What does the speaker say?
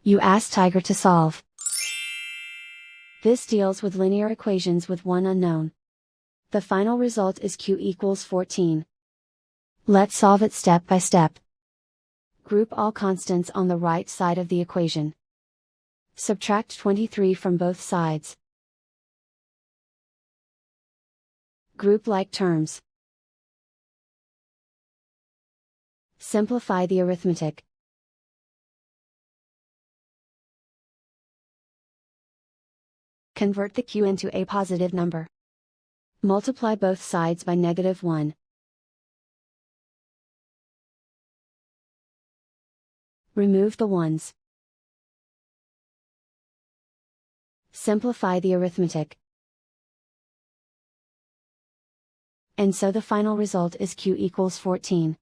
You ask Tiger to solve. This deals with linear equations with one unknown. The final result is q equals 14. Let's solve it step by step. Group all constants on the right side of the equation. Subtract 23 from both sides. Group like terms. Simplify the arithmetic. Convert the q into a positive number. Multiply both sides by -1. Remove the ones. Simplify the arithmetic. And so the final result is q equals 14.